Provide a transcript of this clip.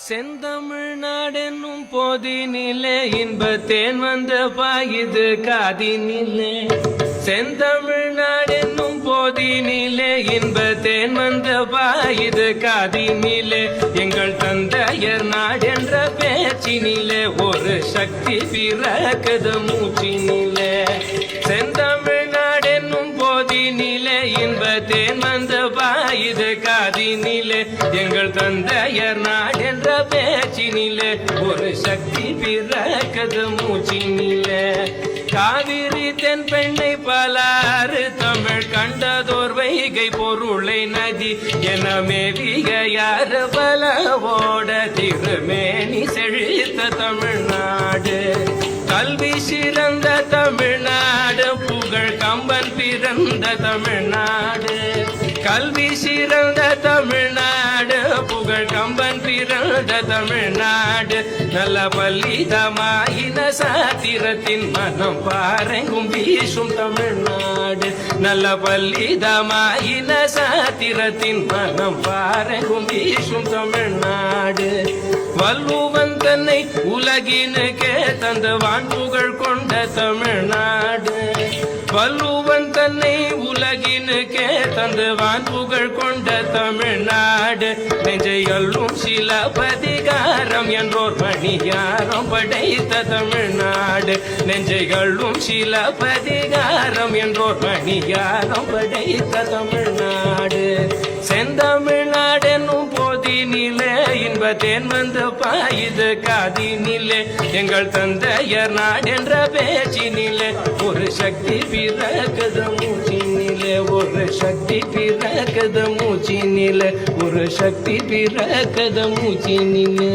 செந்தமிழ்நாடென்னும் போதினிலே இன்பத்தேன் வந்த பாயுது காதினிலே. செந்தமிழ்நாடென்னும் போதினிலே இன்பத்தேன் வந்த பாயுது காதினிலே. எங்கள் தந்தையர் நாடென்ற பேச்சினிலே ஒரு சக்தி பிறக்குது மூச்சினிலே. செந்தமிழ்நாடென்னும் போதினிலே இன்பத்தேன் வந்த பாயுது காதினிலே. எங்கள் தந்தையர் நாடென்ற பேச்சினிலே ஒரு சக்தி பிறக்குது மூச்சினிலே. காவிரி தென் பெண்ணை பலாறு தமிழ் கண்டதோர் வைகை பொருளை நதி என மேவிய யார் பலவோட திருமேனி செழித்த தமிழ்நாடு. கல்வி சிறந்த தமிழ்நாடு புகழ் கம்பன் பிறந்த தமிழ்நாடு. கல்வி சிறந்த தமிழ்நாடு புகழ் கம்பன் பிறந்த தமிழ்நாடு. நல்ல பல்லிதமாயின சாத்திரத்தின் மனம் பாரெங்கும் வீசும் தமிழ்நாடு. நல்ல பல்லிதமாயின சாத்திரத்தின் மனம் பாரெங்கும் வீசும் தமிழ்நாடு. வள்ளுவன் தன்னை உலகினுக்கே தந்த வான்புகழ் கொண்ட தமிழ்நாடு. வள்ளுவன் தன்னை உலகினுக்கே தந்த வான்புகழ் கொண்ட தமிழ்நாடு. நெஞ்சையல்லும் சிலப்பதிகாரம் என்றோர் மணியாரம் படைத்த தமிழ்நாடு. நெஞ்சைகளும் சிலப்பதிகாரம் என்றோர் மணியாரம் படைத்த தமிழ்நாடு. செந்தமிழ்நாடென்னும் போதினிலே இன்பத்தேன் வந்து பாயுது காதினிலே. எங்கள் தந்தையர் நாடென்ற பேச்சினிலே ஒரு சக்தி பிறக்குது மூச்சினிலே. ஒரு சக்தி பிறக்குது மூச்சினிலே. ஒரு சக்தி பிறக்குது மூச்சினிலே.